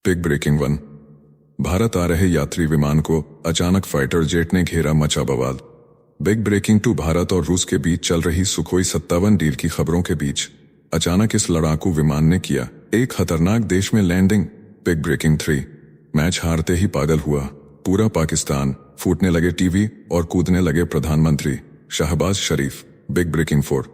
Big breaking 1। Bharat आ रहे यात्री विमान को अचानक फाइटर जेट ने घेरा, मचा बवाल। Big breaking 2। भारत और रूस के बीच चल रही सुखोई 57 डील की खबरों के बीच अचानक इस लड़ाकू विमान ने किया एक खतरनाक देश में लैंडिंग। Big breaking 3। मैच हारते ही पागल हुआ पूरा पाकिस्तान, फूटने लगे टीवी और कूदने लगे प्रधानमंत्री Shahbaz Sharif. Big breaking 4।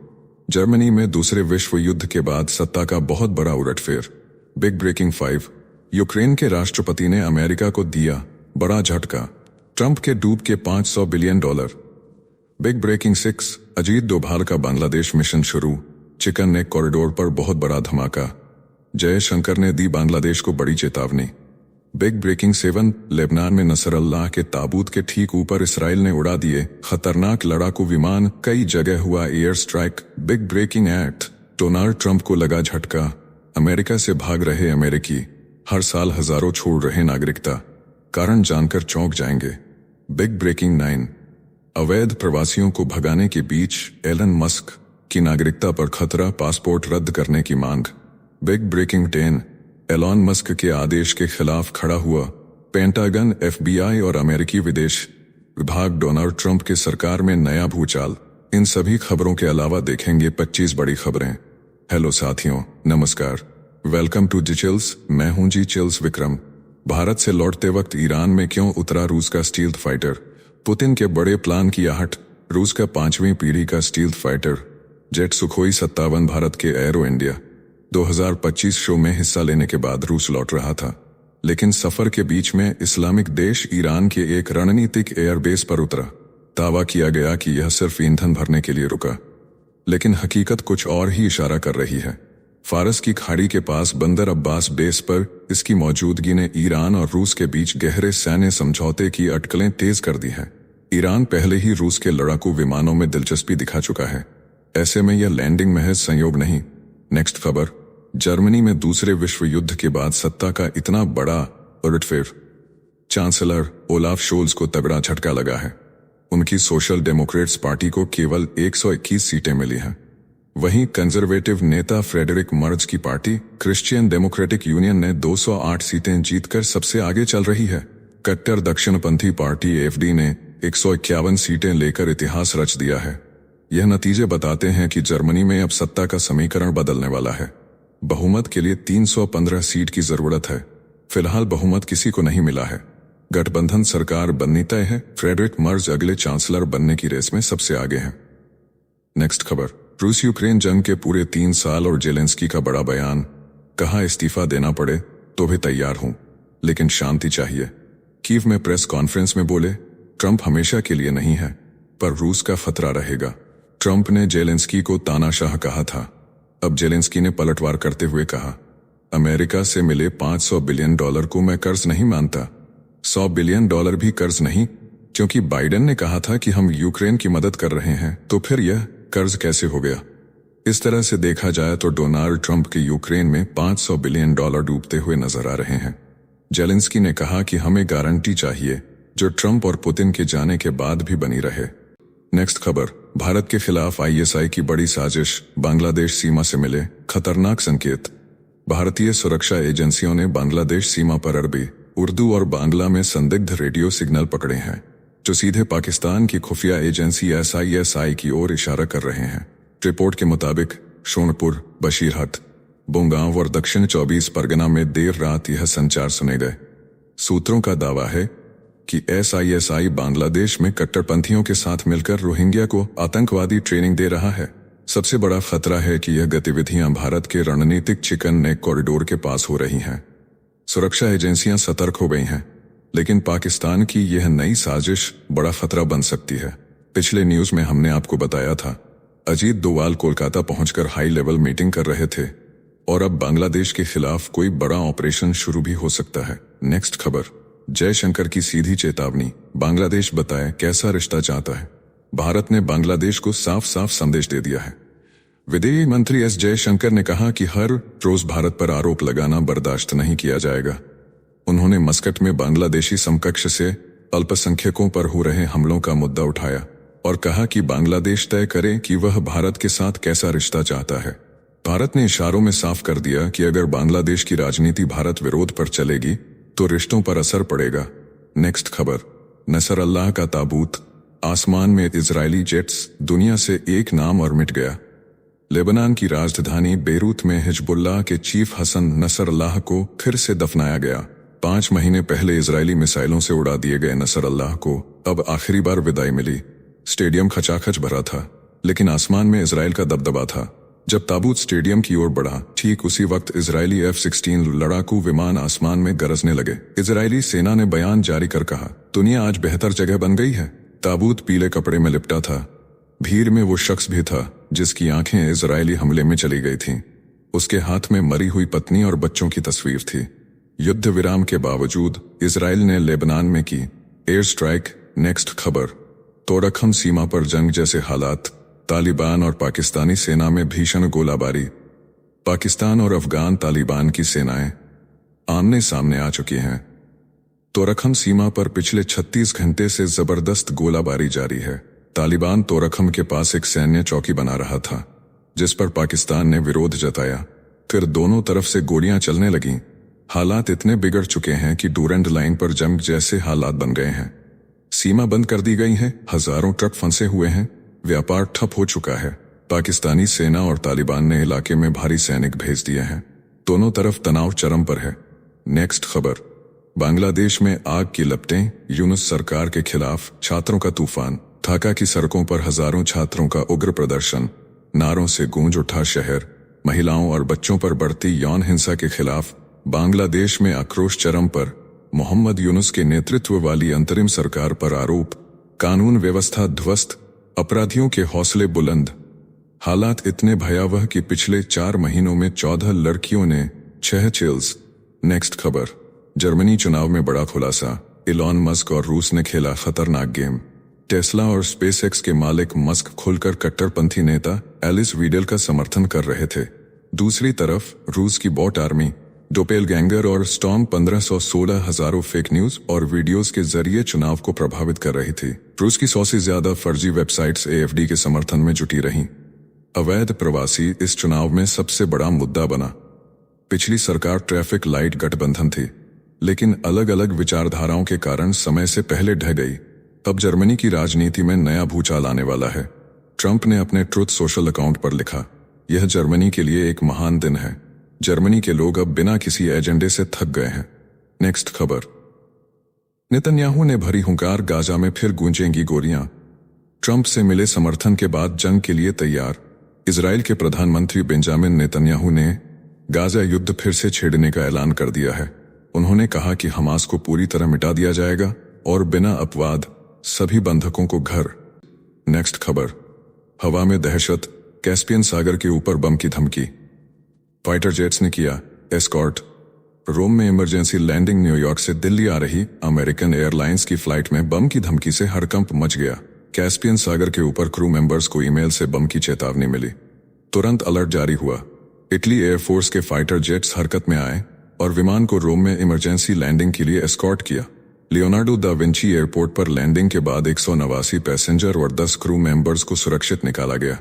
Germany में दूसरे विश्व युद्ध के बाद सत्ता का बहुत बड़ा उलटफेर। Big breaking 5। यूक्रेन के राष्ट्रपति ने अमेरिका को दिया बड़ा झटका, ट्रंप के डूब के $500 billion. Big breaking 6। Ajit Doval का बांग्लादेश मिशन शुरू, चिकन नेक कॉरिडोर पर बहुत बड़ा धमाका, जयशंकर ने दी बांग्लादेश को बड़ी चेतावनी। Big breaking 7। लेबनान में नसरल्लाह के ताबूत के ठीक ऊपर इसराइल ने उड़ा दिए खतरनाक लड़ाकू विमान, कई जगह हुआ air strike. Big breaking 8। Donald Trump को लगा झटका, अमेरिका से भाग रहे अमेरिकी हर साल हजारों छोड़ रहे नागरिकता, कारण जानकर चौंक जाएंगे। Big breaking 9। अवैध प्रवासियों को भगाने के बीच एलन मस्क की नागरिकता पर खतरा, पासपोर्ट रद्द करने की मांग। Big breaking 10। एलन मस्क के आदेश के खिलाफ खड़ा हुआ पेंटागन, FBI और अमेरिकी विदेश विभाग। डोनाल्ड ट्रंप के सरकार में नया भूचाल। इन सभी खबरों के अलावा देखेंगे 25 बड़ी खबरें। हेलो साथियों, नमस्कार, वेलकम टू जी चिल्स। मैं हूं जी चिल्स विक्रम। भारत से लौटते वक्त ईरान में क्यों उतरा रूस का स्टील्थ फाइटर, पुतिन के बड़े प्लान की आहट। रूस का 5वीं पीढ़ी का stealth fighter jet Sukhoi 57 Bharat के एरो इंडिया 2025 शो में हिस्सा लेने के बाद रूस लौट रहा था, लेकिन सफर के बीच में इस्लामिक देश ईरान के एक रणनीतिक एयरबेस पर उतरा। दावा किया गया कि यह सिर्फ ईंधन भरने के लिए रुका, लेकिन हकीकत कुछ और ही इशारा कर रही है। फारस की खाड़ी के पास बंदर अब्बास बेस पर इसकी मौजूदगी ने ईरान और रूस के बीच गहरे सैन्य समझौते की अटकलें तेज कर दी हैं। ईरान पहले ही रूस के लड़ाकू विमानों में दिलचस्पी दिखा चुका है, ऐसे में यह लैंडिंग महज संयोग नहीं। नेक्स्ट खबर। जर्मनी में दूसरे विश्व युद्ध के बाद सत्ता का इतना बड़ा उलटफेर, चांसलर ओलाफ शोल्ज को तगड़ा झटका लगा है। उनकी सोशल डेमोक्रेट्स पार्टी को केवल 121 सीटें मिली हैं। वहीं कंजर्वेटिव नेता फ्रेडरिक मर्ज की पार्टी क्रिश्चियन डेमोक्रेटिक यूनियन ने 208 सीटें जीतकर सबसे आगे चल रही है। कट्टर दक्षिणपंथी पार्टी AfD ने 151 सीटें लेकर इतिहास रच दिया है। यह नतीजे बताते हैं कि जर्मनी में अब सत्ता का समीकरण बदलने वाला है। बहुमत के लिए 315 सीट की जरूरत है। फिलहाल बहुमत किसी को नहीं मिला है। गठबंधन सरकार बननी तय है। फ्रेडरिक मर्ज अगले चांसलर बनने की रेस में सबसे आगे हैं। नेक्स्ट खबर। रूस यूक्रेन जंग के पूरे 3 साल और जेलेंस्की का बड़ा बयान, कहा इस्तीफा देना पड़े तो भी तैयार हूं, लेकिन शांति चाहिए। कीव में प्रेस कॉन्फ्रेंस में बोले, ट्रंप हमेशा के लिए नहीं है, पर रूस का खतरा रहेगा। ट्रंप ने जेलेंस्की को तानाशाह कहा था। अब जेलेंस्की ने पलटवार करते हुए कहा, अमेरिका से मिले $500 बिलियन को मैं कर्ज नहीं मानता। $100 बिलियन भी कर्ज नहीं, क्योंकि बाइडेन ने कहा था कि हम यूक्रेन की मदद कर रहे हैं, तो फिर यह कर्ज कैसे हो गया? इस तरह से देखा जाए तो डोनाल्ड ट्रंप के यूक्रेन में $500 बिलियन डूबते हुए नजर आ रहे हैं। जेलेंस्की ने कहा कि हमें गारंटी चाहिए जो ट्रंप और पुतिन के जाने के बाद भी बनी रहे। नेक्स्ट खबर। भारत के खिलाफ ISI की बड़ी साजिश, बांग्लादेश सीमा से मिले खतरनाक संकेत। भारतीय सुरक्षा एजेंसियों ने बांग्लादेश सीमा पर अरबी, उर्दू और बांग्ला में संदिग्ध रेडियो सिग्नल पकड़े हैं, जो सीधे पाकिस्तान की खुफिया एजेंसी SISI की ओर इशारा कर रहे हैं। रिपोर्ट के मुताबिक शोनपुर, बशीरहट, बोंगांव और दक्षिण 24 परगना में देर रात यह संचार सुने गए। सूत्रों का दावा है कि SISI बांग्लादेश में कट्टरपंथियों के साथ मिलकर रोहिंग्या को आतंकवादी ट्रेनिंग दे रहा है। सबसे बड़ा खतरा है कि यह गतिविधियां भारत के रणनीतिक चिकन नेक कॉरिडोर के पास हो रही हैं। सुरक्षा एजेंसियां सतर्क हो गई हैं, लेकिन पाकिस्तान की यह नई साजिश बड़ा खतरा बन सकती है। पिछले न्यूज में हमने आपको बताया था, अजीत डोवाल कोलकाता पहुंचकर हाई लेवल मीटिंग कर रहे थे, और अब बांग्लादेश के खिलाफ कोई बड़ा ऑपरेशन शुरू भी हो सकता है। नेक्स्ट खबर। जयशंकर की सीधी चेतावनी, बांग्लादेश बताए कैसा रिश्ता चाहता है। भारत ने बांग्लादेश को साफ साफ संदेश दे दिया है। विदेश मंत्री S जयशंकर ने कहा कि हर रोज भारत पर आरोप लगाना बर्दाश्त नहीं किया जाएगा। उन्होंने मस्कट में बांग्लादेशी समकक्ष से अल्पसंख्यकों पर हो रहे हमलों का मुद्दा उठाया और कहा कि बांग्लादेश तय करे कि वह भारत के साथ कैसा रिश्ता चाहता है। भारत ने इशारों में साफ कर दिया कि अगर बांग्लादेश की राजनीति भारत विरोध पर चलेगी तो रिश्तों पर असर पड़ेगा। नेक्स्ट खबर, नसरअल्लाह का ताबूत, आसमान में इजरायली जेट्स, दुनिया से एक नाम और मिट गया। लेबनान की राजधानी बेरूत में हिजबुल्लाह के चीफ हसन नसरअल्लाह को फिर से दफनाया गया। 5 महीने पहले इजरायली मिसाइलों से उड़ा दिए गए नसरअल्लाह को अब आखिरी बार विदाई मिली। स्टेडियम खचाखच भरा था, लेकिन आसमान में इजराइल का दबदबा था। जब ताबूत स्टेडियम की ओर बढ़ा, ठीक उसी वक्त इजरायली F-16 लड़ाकू विमान आसमान में गरजने लगे। इजरायली सेना ने बयान जारी कर कहा, दुनिया आज बेहतर जगह बन गई है। ताबूत पीले कपड़े में लिपटा था। भीड़ में वो शख्स भी था जिसकी आंखें इजरायली हमले में चली गई थीं। उसके हाथ में मरी हुई पत्नी और बच्चों की तस्वीर थी। युद्ध विराम के बावजूद इजराइल ने लेबनान में की एयर स्ट्राइक। नेक्स्ट खबर, तोरखम सीमा पर जंग जैसे हालात, तालिबान और पाकिस्तानी सेना में भीषण गोलाबारी। पाकिस्तान और अफगान तालिबान की सेनाएं आमने सामने आ चुकी हैं। तोरखम सीमा पर पिछले 36 घंटे से जबरदस्त गोलाबारी जारी है। तालिबान तोरखम के पास एक सैन्य चौकी बना रहा था, जिस पर पाकिस्तान ने विरोध जताया। फिर दोनों तरफ से गोलियां चलने लगीं। हालात इतने बिगड़ चुके हैं कि डूरेंट लाइन पर जंग जैसे हालात बन गए हैं। सीमा बंद कर दी गई है, हजारों ट्रक फंसे हुए हैं, व्यापार ठप हो चुका है। पाकिस्तानी सेना और तालिबान ने इलाके में भारी सैनिक भेज दिए हैं। दोनों तरफ तनाव चरम पर है। नेक्स्ट खबर, बांग्लादेश में आग की लपटें, यूनुस सरकार के खिलाफ छात्रों का तूफान। ढाका की सड़कों पर हजारों छात्रों का उग्र प्रदर्शन, नारों से गूंज उठा शहर। महिलाओं और बच्चों पर बढ़ती यौन हिंसा के खिलाफ बांग्लादेश में आक्रोश चरम पर। मोहम्मद यूनुस के नेतृत्व वाली अंतरिम सरकार पर आरोप, कानून व्यवस्था ध्वस्त, अपराधियों के हौसले बुलंद। हालात इतने भयावह कि पिछले 4 महीनों में 14 लड़कियों ने 6 चिल्स। नेक्स्ट खबर, जर्मनी चुनाव में बड़ा खुलासा, इलॉन मस्क और रूस ने खेला खतरनाक गेम। टेस्ला और स्पेसएक्स के मालिक मस्क खुलकर कट्टरपंथी नेता एलिस वीडेल का समर्थन कर रहे थे। दूसरी तरफ रूस की बॉट आर्मी डोपेलगैंगर और स्टॉर्म 1516 हजारों फेक न्यूज और वीडियोस के जरिए चुनाव को प्रभावित कर रही थी। रूस की 100 से ज्यादा फर्जी वेबसाइट्स AFD के समर्थन में जुटी रहीं। अवैध प्रवासी इस चुनाव में सबसे बड़ा मुद्दा बना। पिछली सरकार ट्रैफिक लाइट गठबंधन थी, लेकिन अलग अलग विचारधाराओं के कारण समय से पहले ढह गई। अब जर्मनी की राजनीति में नया भूचाल आने वाला है। ट्रंप ने अपने ट्रुथ सोशल अकाउंट पर लिखा, यह जर्मनी के लिए एक महान दिन है। जर्मनी के लोग अब बिना किसी एजेंडे से थक गए हैं। नेक्स्ट खबर, नेतन्याहू ने भरी हुंकार, गाजा में फिर गूंजेंगी गोलियां। ट्रंप से मिले समर्थन के बाद जंग के लिए तैयार। इजराइल के प्रधानमंत्री बेंजामिन नेतन्याहू ने गाजा युद्ध फिर से छेड़ने का ऐलान कर दिया है। उन्होंने कहा कि हमास को पूरी तरह मिटा दिया जाएगा और बिना अपवाद सभी बंधकों को घर। नेक्स्ट खबर, हवा में दहशत, कैस्पियन सागर के ऊपर बम की धमकी। फाइटर जेट्स ने किया एस्कॉर्ट। रोम में इमरजेंसी लैंडिंग। न्यूयॉर्क से दिल्ली आ रही अमेरिकन एयरलाइंस की फ्लाइट में बम की धमकी से हड़कंप मच गया। कैस्पियन सागर के ऊपर क्रू मेंबर्स को ईमेल से बम की चेतावनी मिली। तुरंत अलर्ट जारी हुआ। इटली एयरफोर्स के फाइटर जेट्स हरकत में आए और विमान को रोम में इमरजेंसी लैंडिंग के लिए एस्कॉर्ट किया। लियोनार्डो दा विंची एयरपोर्ट पर लैंडिंग के बाद 189 पैसेंजर और 10 क्रू मेंबर्स को सुरक्षित निकाला गया।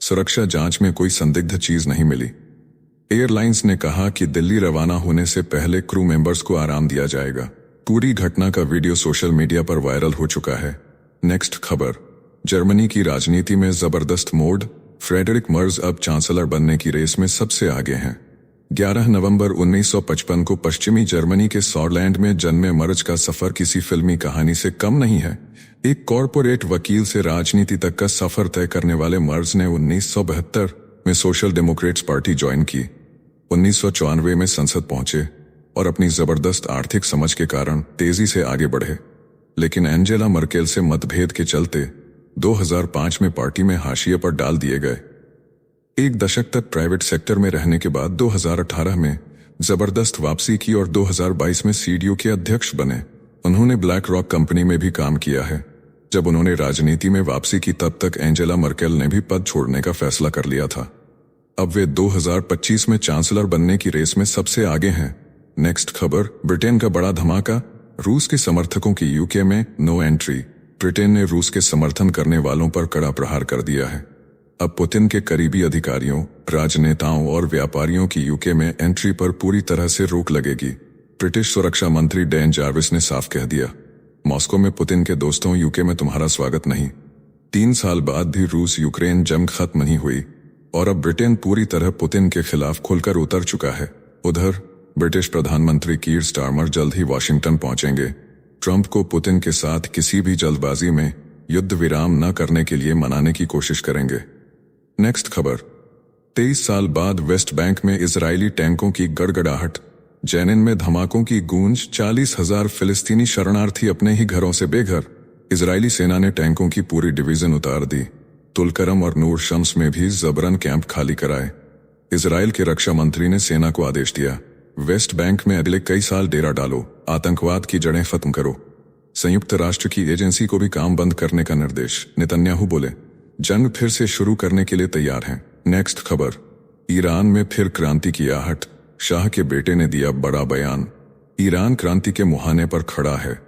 सुरक्षा जांच में कोई संदिग्ध चीज नहीं मिली। एयरलाइंस ने कहा कि दिल्ली रवाना होने से पहले क्रू मेंबर्स को आराम दिया जाएगा। पूरी घटना का वीडियो सोशल मीडिया पर वायरल हो चुका है। नेक्स्ट खबर, जर्मनी की राजनीति में जबरदस्त मोड़। फ्रेडरिक मर्ज अब चांसलर बनने की रेस में सबसे आगे हैं। 11 नवंबर 1955 को पश्चिमी जर्मनी के सॉरलैंड में जन्मे मर्ज का सफर किसी फिल्मी कहानी से कम नहीं है। एक कॉरपोरेट वकील से राजनीति तक का सफर तय करने वाले मर्ज ने 1972 में सोशल डेमोक्रेट्स पार्टी ज्वाइन की। 1994 में संसद पहुंचे और अपनी जबरदस्त आर्थिक समझ के कारण तेजी से आगे बढ़े, लेकिन एंजेला मर्केल से मतभेद के चलते 2005 में पार्टी में हाशिए पर डाल दिए गए। एक दशक तक प्राइवेट सेक्टर में रहने के बाद 2018 में जबरदस्त वापसी की और 2022 में CDU के अध्यक्ष बने। उन्होंने ब्लैक रॉक कंपनी में भी काम किया है। जब उन्होंने राजनीति में वापसी की तब तक एंजेला मर्केल ने भी पद छोड़ने का फैसला कर लिया था। अब वे 2025 में चांसलर बनने की रेस में सबसे आगे हैं। नेक्स्ट खबर, ब्रिटेन का बड़ा धमाका, रूस के समर्थकों की यूके में नो एंट्री। ब्रिटेन ने रूस के समर्थन करने वालों पर कड़ा प्रहार कर दिया है। अब पुतिन के करीबी अधिकारियों, राजनेताओं और व्यापारियों की यूके में एंट्री पर पूरी तरह से रोक लगेगी। ब्रिटिश सुरक्षा मंत्री डैन जार्विस ने साफ कह दिया, मॉस्को में पुतिन के दोस्तों, यूके में तुम्हारा स्वागत नहीं। 3 साल बाद भी रूस यूक्रेन जंग खत्म नहीं हुई और अब ब्रिटेन पूरी तरह पुतिन के खिलाफ खुलकर उतर चुका है। उधर ब्रिटिश प्रधानमंत्री कीर स्टारमर जल्द ही वॉशिंगटन पहुंचेंगे। ट्रंप को पुतिन के साथ किसी भी जल्दबाजी में युद्ध विराम न करने के लिए मनाने की कोशिश करेंगे। नेक्स्ट खबर, 23 साल बाद वेस्ट बैंक में इजरायली टैंकों की गड़गड़ाहट, जेनिन में धमाकों की गूंज, 40,000 फिलिस्तीनी शरणार्थी अपने ही घरों से बेघर। इजरायली सेना ने टैंकों की पूरी डिवीजन उतार दी। तुलकरम और नूर शम्स में भी जबरन कैंप खाली कराए। इजराइल के रक्षा मंत्री ने सेना को आदेश दिया, वेस्ट बैंक में अगले कई साल डेरा डालो, आतंकवाद की जड़ें खत्म करो। संयुक्त राष्ट्र की एजेंसी को भी काम बंद करने का निर्देश। नेतन्याहू बोले, जंग फिर से शुरू करने के लिए तैयार हैं। नेक्स्ट खबर, ईरान में फिर क्रांति की आहट, शाह के बेटे ने दिया बड़ा बयान। ईरान क्रांति के मुहाने पर खड़ा है।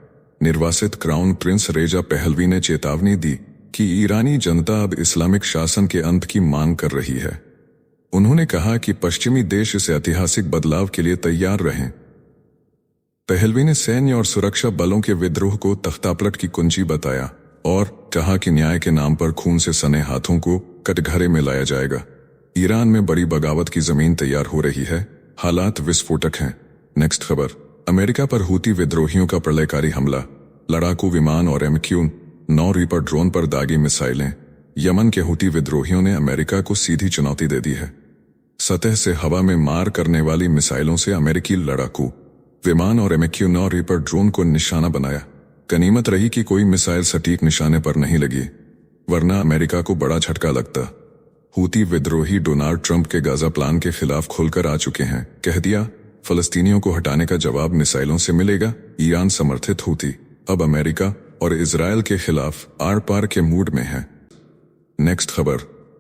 निर्वासित क्राउन प्रिंस रेजा पहलवी ने चेतावनी दी कि ईरानी जनता अब इस्लामिक शासन के अंत की मांग कर रही है। उन्होंने कहा कि पश्चिमी देश इस ऐतिहासिक बदलाव के लिए तैयार रहें। पहलवी ने सैन्य और सुरक्षा बलों के विद्रोह को तख्तापलट की कुंजी बताया और कहा कि न्याय के नाम पर खून से सने हाथों को कटघरे में लाया जाएगा। ईरान में बड़ी बगावत की जमीन तैयार हो रही है, हालात विस्फोटक हैं। नेक्स्ट खबर, अमेरिका पर हूती विद्रोहियों का प्रलयकारी हमला, लड़ाकू विमान और MQ-9 रीपर ड्रोन पर दागी मिसाइलें। यमन के हूती विद्रोहियों ने अमेरिका को सीधी चुनौती दे दी है। सतह से हवा में मार करने वाली मिसाइलों से अमेरिकी लड़ाकू विमान और MQ-9 रीपर ड्रोन को निशाना बनाया। गनीमत रही कि कोई मिसाइल सटीक निशाने पर नहीं लगी, वरना अमेरिका को बड़ा झटका लगता। हूती विद्रोही डोनाल्ड ट्रंप के गाजा प्लान के खिलाफ खुलकर आ चुके हैं। कह दिया, फलस्तीनियों को हटाने का जवाब मिसाइलों से मिलेगा। ईरान समर्थित हूती अब अमेरिका और इजरायल के खिलाफ आर पार के मूड में है। नेक्स्ट खबर,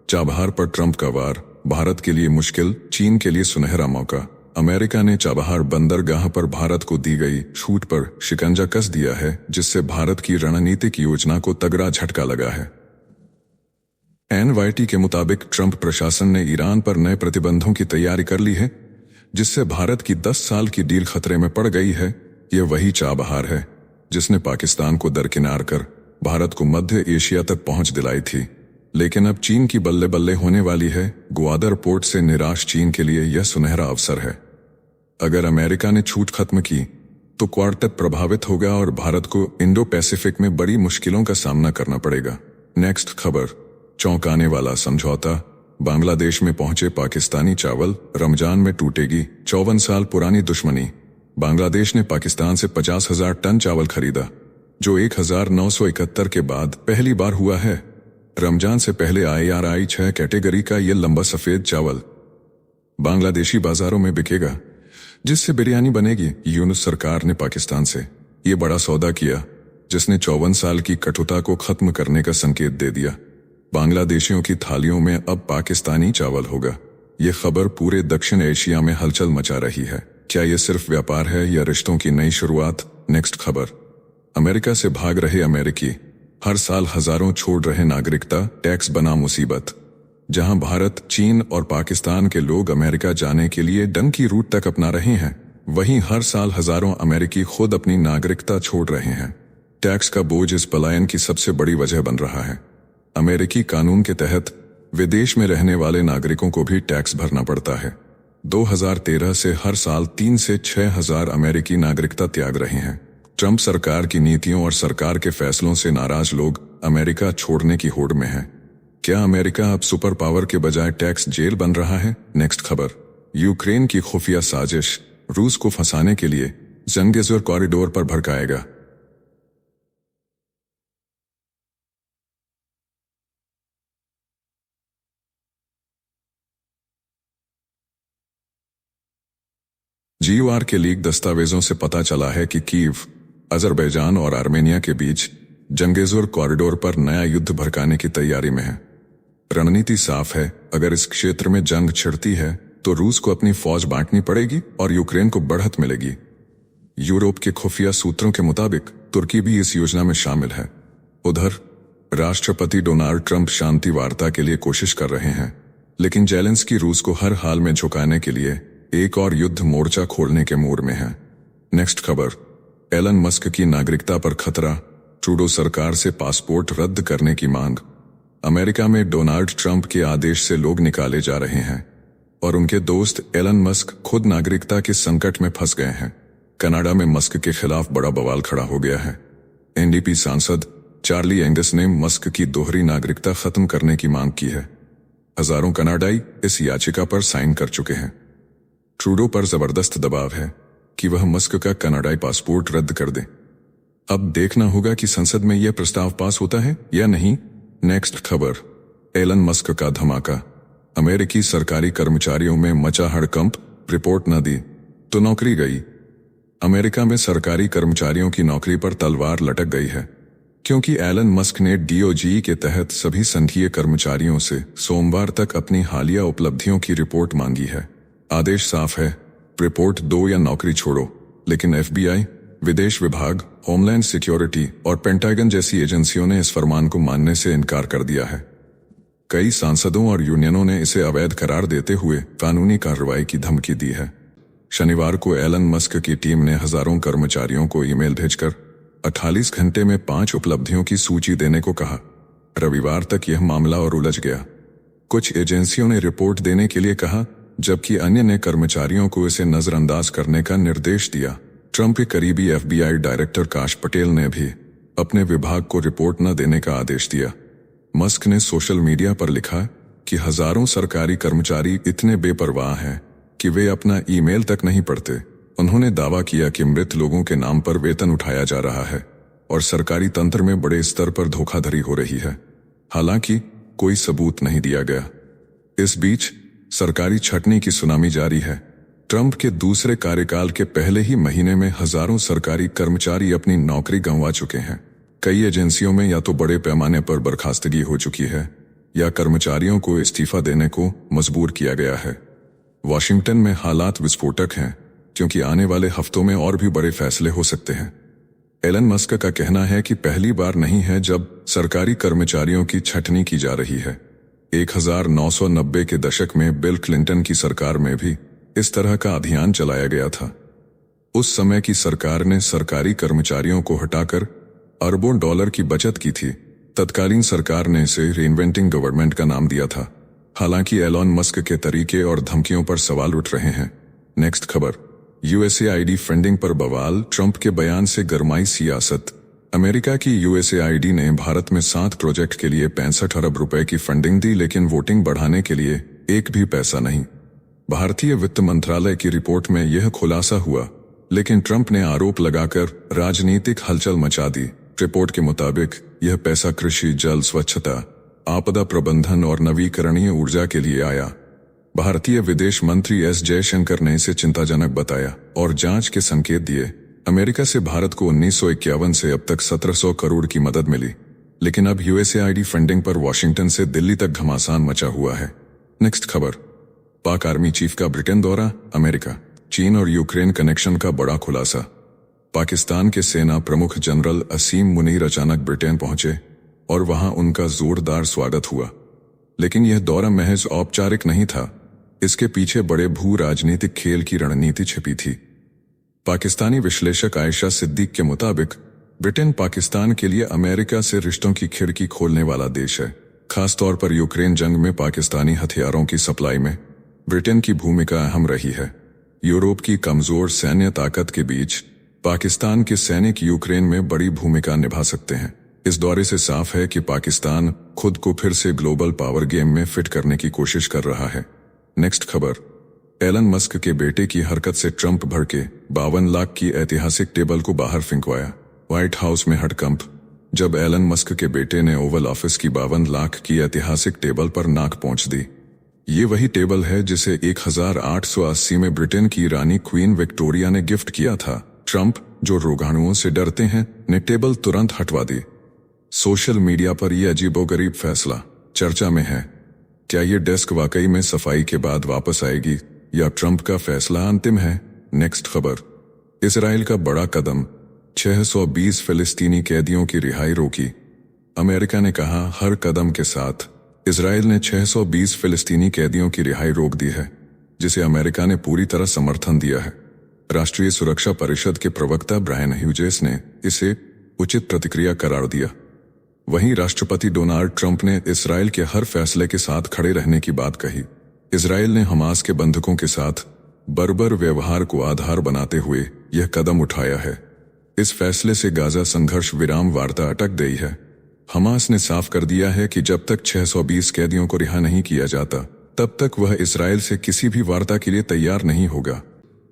चाबहार पर ट्रंप का वार, भारत के लिए मुश्किल, चीन के लिए सुनहरा मौका। अमेरिका ने चाबहार बंदरगाह पर भारत को दी गई छूट पर शिकंजा कस दिया है, जिससे भारत की रणनीतिक योजना को तगड़ा झटका लगा है। NYT के मुताबिक ट्रंप प्रशासन ने ईरान पर नए प्रतिबंधों की तैयारी कर ली है, जिससे भारत की 10 साल की डील खतरे में पड़ गई है। यह वही चाबहार है जिसने पाकिस्तान को दरकिनार कर भारत को मध्य एशिया तक पहुंच दिलाई थी। लेकिन अब चीन की बल्ले बल्ले होने वाली है। ग्वादर पोर्ट से निराश चीन के लिए यह सुनहरा अवसर है। अगर अमेरिका ने छूट खत्म की तो क्वार्टेट प्रभावित होगा और भारत को इंडो पैसिफिक में बड़ी मुश्किलों का सामना करना पड़ेगा। नेक्स्ट खबर, चौंकाने वाला समझौता, बांग्लादेश में पहुंचे पाकिस्तानी चावल, रमजान में टूटेगी 54 साल पुरानी दुश्मनी। बांग्लादेश ने पाकिस्तान से 50,000 टन चावल खरीदा, जो 1971 के बाद पहली बार हुआ है। रमजान से पहले IRI 6 कैटेगरी का यह लंबा सफेद चावल बांग्लादेशी बाजारों में बिकेगा, जिससे बिरयानी बनेगी। यूनुस सरकार ने पाकिस्तान से यह बड़ा सौदा किया, जिसने 54 साल की कटुता को खत्म करने का संकेत दे दिया। बांग्लादेशियों की थालियों में अब पाकिस्तानी चावल होगा। यह खबर पूरे दक्षिण एशिया में हलचल मचा रही है। क्या यह सिर्फ व्यापार है या रिश्तों की नई शुरुआत? नेक्स्ट खबर, अमेरिका से भाग रहे अमेरिकी, हर साल हजारों छोड़ रहे नागरिकता, टैक्स बना मुसीबत। जहां भारत, चीन और पाकिस्तान के लोग अमेरिका जाने के लिए डंकी रूट तक अपना रहे हैं, वहीं हर साल हजारों अमेरिकी खुद अपनी नागरिकता छोड़ रहे हैं। टैक्स का बोझ इस पलायन की सबसे बड़ी वजह बन रहा है। अमेरिकी कानून के तहत विदेश में रहने वाले नागरिकों को भी टैक्स भरना पड़ता है। 2013 से हर साल 3 से 6 हजार अमेरिकी नागरिकता त्याग रहे हैं। ट्रंप सरकार की नीतियों और सरकार के फैसलों से नाराज लोग अमेरिका छोड़ने की होड़ में हैं। क्या अमेरिका अब सुपर पावर के बजाय टैक्स जेल बन रहा है? नेक्स्ट खबर, यूक्रेन की खुफिया साजिश, रूस को फंसाने के लिए जंगेजुर कॉरिडोर पर भड़काएगा। GUR के लीक दस्तावेजों से पता चला है कि कीव, अजरबैजान और आर्मेनिया के बीच जंगेजुर कॉरिडोर पर नया युद्ध भड़काने की तैयारी में है। रणनीति साफ है, अगर इस क्षेत्र में जंग छिड़ती है तो रूस को अपनी फौज बांटनी पड़ेगी और यूक्रेन को बढ़त मिलेगी। यूरोप के खुफिया सूत्रों के मुताबिक तुर्की भी इस योजना में शामिल है। उधर राष्ट्रपति डोनाल्ड ट्रंप शांति वार्ता के लिए कोशिश कर रहे हैं, लेकिन जेलेंस्की रूस को हर हाल में झुकाने के लिए एक और युद्ध मोर्चा खोलने के मूड में है। नेक्स्ट खबर, एलन मस्क की नागरिकता पर खतरा, ट्रूडो सरकार से पासपोर्ट रद्द करने की मांग। अमेरिका में डोनाल्ड ट्रंप के आदेश से लोग निकाले जा रहे हैं और उनके दोस्त एलन मस्क खुद नागरिकता के संकट में फंस गए हैं। कनाडा में मस्क के खिलाफ बड़ा बवाल खड़ा हो गया है। एनडीपी सांसद चार्ली एंगस ने मस्क की दोहरी नागरिकता खत्म करने की मांग की है। हजारों कनाडाई इस याचिका पर साइन कर चुके हैं। ट्रूडो पर जबरदस्त दबाव है कि वह मस्क का कनाडाई पासपोर्ट रद्द कर दे। अब देखना होगा कि संसद में यह प्रस्ताव पास होता है या नहीं। नेक्स्ट खबर, एलन मस्क का धमाका, अमेरिकी सरकारी कर्मचारियों में मचा हड़कंप, रिपोर्ट न दी तो नौकरी गई। अमेरिका में सरकारी कर्मचारियों की नौकरी पर तलवार लटक गई है, क्योंकि एलन मस्क ने डीओजी के तहत सभी संघीय कर्मचारियों से सोमवार तक अपनी हालिया उपलब्धियों की रिपोर्ट मांगी है। आदेश साफ है, रिपोर्ट दो या नौकरी छोड़ो। लेकिन एफबीआई, विदेश विभाग, होमलैंड सिक्योरिटी और पेंटागन जैसी एजेंसियों ने इस फरमान को मानने से इनकार कर दिया है। कई सांसदों और यूनियनों ने इसे अवैध करार देते हुए कानूनी कार्रवाई की धमकी दी है। शनिवार को एलन मस्क की टीम ने हजारों कर्मचारियों को ईमेल भेजकर 48 घंटे में 5 उपलब्धियों की सूची देने को कहा। रविवार तक यह मामला और उलझ गया। कुछ एजेंसियों ने रिपोर्ट देने के लिए कहा, जबकि अन्य ने कर्मचारियों को इसे नजरअंदाज करने का निर्देश दिया। ट्रंप के करीबी एफबीआई डायरेक्टर काश पटेल ने भी अपने विभाग को रिपोर्ट न देने का आदेश दिया। मस्क ने सोशल मीडिया पर लिखा कि हजारों सरकारी कर्मचारी इतने बेपरवाह हैं कि वे अपना ईमेल तक नहीं पढ़ते। उन्होंने दावा किया कि मृत लोगों के नाम पर वेतन उठाया जा रहा है और सरकारी तंत्र में बड़े स्तर पर धोखाधड़ी हो रही है। हालांकि कोई सबूत नहीं दिया गया। इस बीच सरकारी छटनी की सुनामी जारी है। ट्रंप के दूसरे कार्यकाल के पहले ही महीने में हजारों सरकारी कर्मचारी अपनी नौकरी गंवा चुके हैं। कई एजेंसियों में या तो बड़े पैमाने पर बर्खास्तगी हो चुकी है या कर्मचारियों को इस्तीफा देने को मजबूर किया गया है। वॉशिंगटन में हालात विस्फोटक हैं, क्योंकि आने वाले हफ्तों में और भी बड़े फैसले हो सकते हैं। एलन मस्क का कहना है कि पहली बार नहीं है जब सरकारी कर्मचारियों की छटनी की जा रही है। 1990 के दशक में बिल क्लिंटन की सरकार में भी इस तरह का अभियान चलाया गया था। उस समय की सरकार ने सरकारी कर्मचारियों को हटाकर अरबों डॉलर की बचत की थी। तत्कालीन सरकार ने इसे रीइन्वेंटिंग गवर्नमेंट का नाम दिया था। हालांकि एलन मस्क के तरीके और धमकियों पर सवाल उठ रहे हैं। नेक्स्ट खबर, यूएसएआईडी फंडिंग पर बवाल, ट्रंप के बयान से गरमाई सियासत। अमेरिका की यूएसएआईडी ने भारत में 7 प्रोजेक्ट के लिए 65 अरब रुपए की फंडिंग दी, लेकिन वोटिंग बढ़ाने के लिए एक भी पैसा नहीं। भारतीय वित्त मंत्रालय की रिपोर्ट में यह खुलासा हुआ, लेकिन ट्रंप ने आरोप लगाकर राजनीतिक हलचल मचा दी। रिपोर्ट के मुताबिक यह पैसा कृषि, जल, स्वच्छता, आपदा प्रबंधन और नवीकरणीय ऊर्जा के लिए आया। भारतीय विदेश मंत्री एस जयशंकर ने इसे चिंताजनक बताया और जांच के संकेत दिए। अमेरिका से भारत को 1951 से अब तक 1700 करोड़ की मदद मिली, लेकिन अब यूएसएआईडी फंडिंग पर वॉशिंगटन से दिल्ली तक घमासान मचा हुआ है। नेक्स्ट खबर, पाक आर्मी चीफ का ब्रिटेन दौरा, अमेरिका, चीन और यूक्रेन कनेक्शन का बड़ा खुलासा। पाकिस्तान के सेना प्रमुख जनरल असीम मुनीर अचानक ब्रिटेन पहुंचे और वहां उनका जोरदार स्वागत हुआ। लेकिन यह दौरा महज औपचारिक नहीं था, इसके पीछे बड़े भू राजनीतिक खेल की रणनीति छिपी थी। पाकिस्तानी विश्लेषक आयशा सिद्दीक के मुताबिक ब्रिटेन पाकिस्तान के लिए अमेरिका से रिश्तों की खिड़की खोलने वाला देश है। खासतौर पर यूक्रेन जंग में पाकिस्तानी हथियारों की सप्लाई में ब्रिटेन की भूमिका अहम रही है। यूरोप की कमजोर सैन्य ताकत के बीच पाकिस्तान के सैनिक यूक्रेन में बड़ी भूमिका निभा सकते हैं। इस दौरे से साफ है कि पाकिस्तान खुद को फिर से ग्लोबल पावर गेम में फिट करने की कोशिश कर रहा है। नेक्स्ट खबर, एलन मस्क के बेटे की हरकत से ट्रंप भड़के, 52 लाख की ऐतिहासिक टेबल को बाहर फेंकवाया। व्हाइट हाउस में हड़कंप, जब एलन मस्क के बेटे ने ओवल ऑफिस की 52 लाख की ऐतिहासिक टेबल पर नाक पोंछ दी। ये वही टेबल है जिसे 1880 में ब्रिटेन की रानी क्वीन विक्टोरिया ने गिफ्ट किया था। ट्रंप, जो रोगाणुओं से डरते हैं, ने टेबल तुरंत हटवा दी। सोशल मीडिया पर यह अजीबोगरीब फैसला चर्चा में है। क्या ये डेस्क वाकई में सफाई के बाद वापस आएगी या ट्रंप का फैसला अंतिम है? नेक्स्ट खबर, इसराइल का बड़ा कदम, 620 फिलिस्तीनी कैदियों की रिहाई रोकी। अमेरिका ने कहा हर कदम के साथ इजराइल ने 620 फिलिस्तीनी कैदियों की रिहाई रोक दी है, जिसे अमेरिका ने पूरी तरह समर्थन दिया है। राष्ट्रीय सुरक्षा परिषद के प्रवक्ता ब्रायन ह्यूजेस ने इसे उचित प्रतिक्रिया करार दिया। वहीं राष्ट्रपति डोनाल्ड ट्रंप ने इजराइल के हर फैसले के साथ खड़े रहने की बात कही। इजराइल ने हमास के बंधकों के साथ बर्बर व्यवहार को आधार बनाते हुए यह कदम उठाया है। इस फैसले से गाजा संघर्ष विराम वार्ता अटक गई है। हमास ने साफ कर दिया है कि जब तक 620 कैदियों को रिहा नहीं किया जाता, तब तक वह इजराइल से किसी भी वार्ता के लिए तैयार नहीं होगा।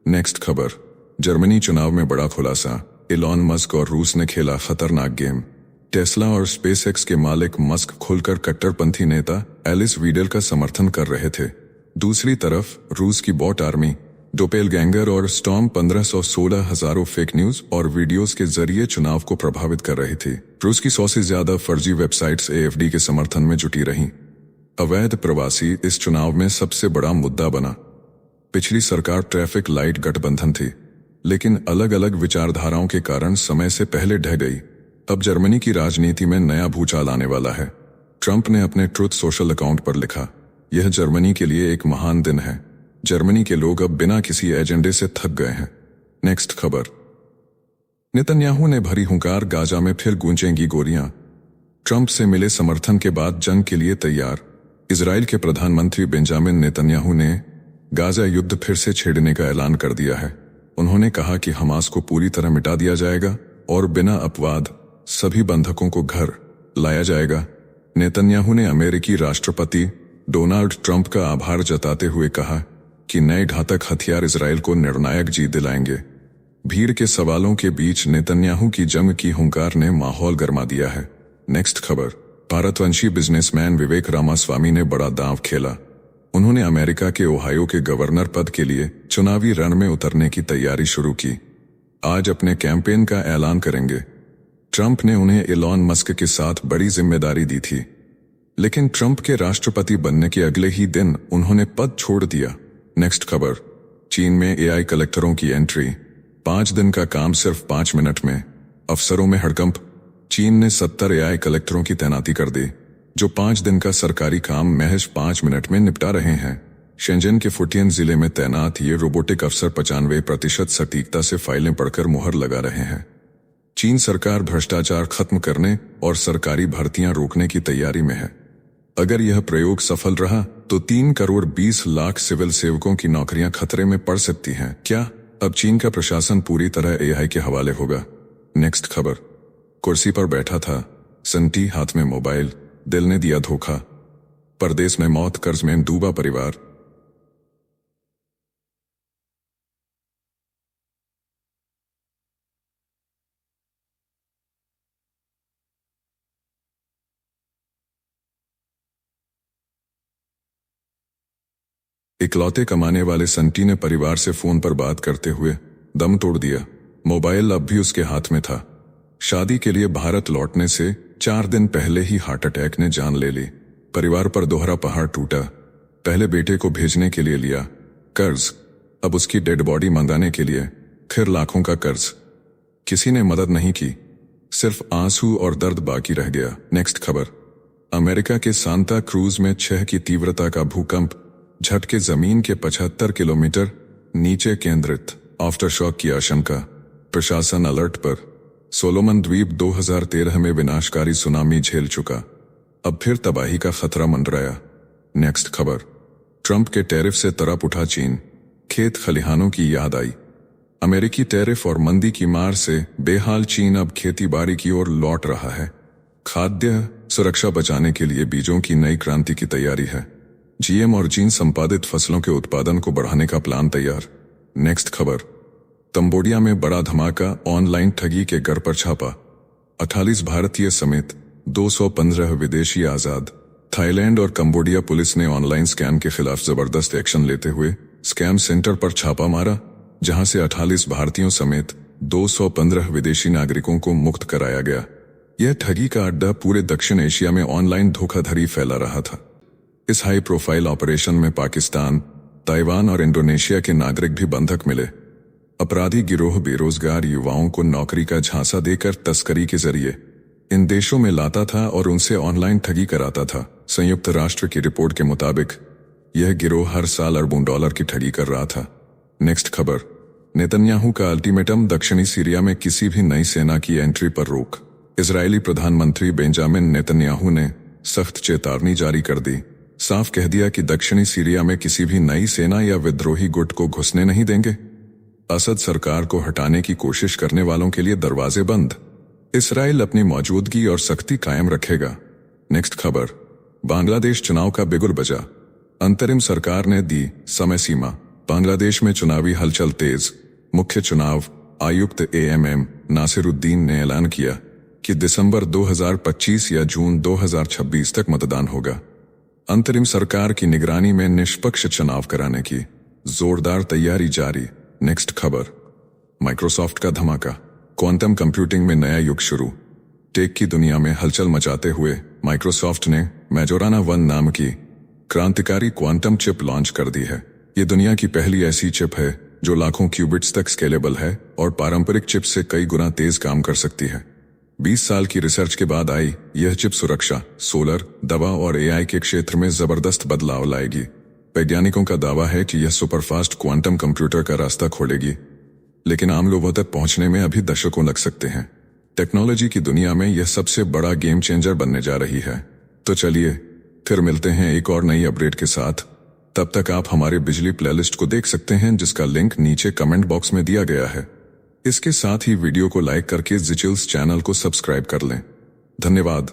नेक्स्ट खबर, जर्मनी चुनाव में बड़ा खुलासा, इलॉन मस्क और रूस ने खेला खतरनाक गेम। टेस्ला और स्पेसएक्स के मालिक मस्क खुलकर कट्टरपंथी नेता एलिस वीडल का समर्थन कर रहे थे। दूसरी तरफ रूस की बॉट आर्मी डोपेलगैंगर और स्टॉर्म 1516 हजारों फेक न्यूज और वीडियोस के जरिए चुनाव को प्रभावित कर रही थी। रूस की 100 से ज्यादा फर्जी वेबसाइट्स एएफडी के समर्थन में जुटी रहीं। अवैध प्रवासी इस चुनाव में सबसे बड़ा मुद्दा बना। पिछली सरकार ट्रैफिक लाइट गठबंधन थी, लेकिन अलग अलग विचारधाराओं के कारण समय से पहले ढह गई। अब जर्मनी की राजनीति में नया भूचाल आने वाला है। ट्रंप ने अपने ट्रुथ सोशल अकाउंट पर लिखा, यह जर्मनी के लिए एक महान दिन है। जर्मनी के लोग अब बिना किसी एजेंडे से थक गए हैं। नेक्स्ट खबर, नेतन्याहू ने भरी हुंकार, गाजा में फिर गूंजेंगी गोलियां। ट्रंप से मिले समर्थन के बाद जंग के लिए तैयार। इजराइल के प्रधानमंत्री बेंजामिन नेतन्याहू ने गाजा युद्ध फिर से छेड़ने का ऐलान कर दिया है। उन्होंने कहा कि हमास को पूरी तरह मिटा दिया जाएगा और बिना अपवाद सभी बंधकों को घर लाया जाएगा। नेतन्याहू ने अमेरिकी राष्ट्रपति डोनाल्ड ट्रंप का आभार जताते हुए कहा कि नए घातक हथियार इजराइल को निर्णायक जीत दिलाएंगे। भीड़ के सवालों के बीच नेतन्याहू की जंग की हुंकार ने माहौल गर्मा दिया है। नेक्स्ट खबर, भारतवंशी बिजनेसमैन विवेक रामास्वामी ने बड़ा दांव खेला। उन्होंने अमेरिका के ओहायो के गवर्नर पद के लिए चुनावी रण में उतरने की तैयारी शुरू की। आज अपने कैंपेन का ऐलान करेंगे। ट्रंप ने उन्हें इलॉन मस्क के साथ बड़ी जिम्मेदारी दी थी, लेकिन ट्रंप के राष्ट्रपति बनने के अगले ही दिन उन्होंने पद छोड़ दिया। नेक्स्ट खबर, चीन में एआई कलेक्टरों की एंट्री, 5 दिन का काम सिर्फ 5 मिनट में। अफसरों में हड़कंप, चीन ने 70 एआई कलेक्टरों की तैनाती कर दी, जो 5 दिन का सरकारी काम महज 5 मिनट में निपटा रहे हैं। शेंजन के फुटियन जिले में तैनात ये रोबोटिक अफसर 95% सटीकता से फाइलें पढ़कर मुहर लगा रहे हैं। चीन सरकार भ्रष्टाचार खत्म करने और सरकारी भर्तियां रोकने की तैयारी में है। अगर यह प्रयोग सफल रहा तो 3 करोड़ 20 लाख सिविल सेवकों की नौकरियां खतरे में पड़ सकती हैं। क्या अब चीन का प्रशासन पूरी तरह एआई के हवाले होगा? नेक्स्ट खबर, कुर्सी पर बैठा था संटी, हाथ में मोबाइल, दिल ने दिया धोखा। परदेश में मौत, कर्ज में डूबा परिवार। इकलौते कमाने वाले संटी ने परिवार से फोन पर बात करते हुए दम तोड़ दिया। मोबाइल अब भी उसके हाथ में था। शादी के लिए भारत लौटने से 4 दिन पहले ही हार्ट अटैक ने जान ले ली। परिवार पर दोहरा पहाड़ टूटा। पहले बेटे को भेजने के लिए लिया कर्ज, अब उसकी डेड बॉडी मंगाने के लिए फिर लाखों का कर्ज। किसी ने मदद नहीं की, सिर्फ आंसू और दर्द बाकी रह गया। नेक्स्ट खबर, अमेरिका के सांता क्रूज में 6 की तीव्रता का भूकंप, झटके जमीन के 75 किलोमीटर नीचे केंद्रित, आफ्टर शॉक की आशंका, प्रशासन अलर्ट पर। सोलोमन द्वीप 2013 में विनाशकारी सुनामी झेल चुका, अब फिर तबाही का खतरा मंडराया। नेक्स्ट खबर, ट्रंप के टैरिफ से तरप उठा चीन, खेत खलिहानों की याद आई। अमेरिकी टैरिफ और मंदी की मार से बेहाल चीन अब खेती बाड़ी की ओर लौट रहा है। खाद्य सुरक्षा बचाने के लिए बीजों की नई क्रांति की तैयारी है। जीएम और जीन संपादित फसलों के उत्पादन को बढ़ाने का प्लान तैयार। नेक्स्ट खबर, कंबोडिया में बड़ा धमाका, ऑनलाइन ठगी के घर पर छापा, 48 भारतीय समेत 215 विदेशी आजाद। थाईलैंड और कंबोडिया पुलिस ने ऑनलाइन स्कैम के खिलाफ जबरदस्त एक्शन लेते हुए स्कैम सेंटर पर छापा मारा, जहां से 48 भारतीयों समेत 215 विदेशी नागरिकों को मुक्त कराया गया। यह ठगी का अड्डा पूरे दक्षिण एशिया में ऑनलाइन धोखाधड़ी फैला रहा था। इस हाई प्रोफाइल ऑपरेशन में पाकिस्तान, ताइवान और इंडोनेशिया के नागरिक भी बंधक मिले। अपराधी गिरोह बेरोजगार युवाओं को नौकरी का झांसा देकर तस्करी के जरिए इन देशों में लाता था और उनसे ऑनलाइन ठगी कराता था। संयुक्त राष्ट्र की रिपोर्ट के मुताबिक यह गिरोह हर साल अरबों डॉलर की ठगी कर रहा था। नेक्स्ट खबर, नेतन्याहू का अल्टीमेटम, दक्षिणी सीरिया में किसी भी नई सेना की एंट्री पर रोक। इजरायली प्रधानमंत्री बेंजामिन नेतन्याहू ने सख्त चेतावनी जारी कर दी, साफ कह दिया कि दक्षिणी सीरिया में किसी भी नई सेना या विद्रोही गुट को घुसने नहीं देंगे। असद सरकार को हटाने की कोशिश करने वालों के लिए दरवाजे बंद। इसराइल अपनी मौजूदगी और सख्ती कायम रखेगा। नेक्स्ट खबर, बांग्लादेश चुनाव का बिगुल बजा, अंतरिम सरकार ने दी समय सीमा। बांग्लादेश में चुनावी हलचल तेज। मुख्य चुनाव आयुक्त AMM नासिरुद्दीन ने ऐलान किया कि दिसंबर 2025 या जून 2026 तक मतदान होगा। अंतरिम सरकार की निगरानी में निष्पक्ष चुनाव कराने की जोरदार तैयारी जारी। नेक्स्ट खबर, माइक्रोसॉफ्ट का धमाका, क्वांटम कंप्यूटिंग में नया युग शुरू। टेक की दुनिया में हलचल मचाते हुए माइक्रोसॉफ्ट ने मैजोराना 1 नाम की क्रांतिकारी क्वांटम चिप लॉन्च कर दी है। ये दुनिया की पहली ऐसी चिप है जो लाखों क्यूबिट्स तक स्केलेबल है और पारंपरिक चिप से कई गुना तेज काम कर सकती है। 20 साल की रिसर्च के बाद आई यह चिप सुरक्षा, सोलर, दवा और AI के क्षेत्र में जबरदस्त बदलाव लाएगी। वैज्ञानिकों का दावा है कि यह सुपरफास्ट क्वांटम कंप्यूटर का रास्ता खोलेगी, लेकिन आम लोगों तक पहुंचने में अभी दशकों लग सकते हैं। टेक्नोलॉजी की दुनिया में यह सबसे बड़ा गेम चेंजर बनने जा रही है। तो चलिए फिर मिलते हैं एक और नई अपडेट के साथ। तब तक आप हमारे बिजली प्लेलिस्ट को देख सकते हैं, जिसका लिंक नीचे कमेंट बॉक्स में दिया गया है। इसके साथ ही वीडियो को लाइक करके जिचिल्स चैनल को सब्सक्राइब कर लें। धन्यवाद।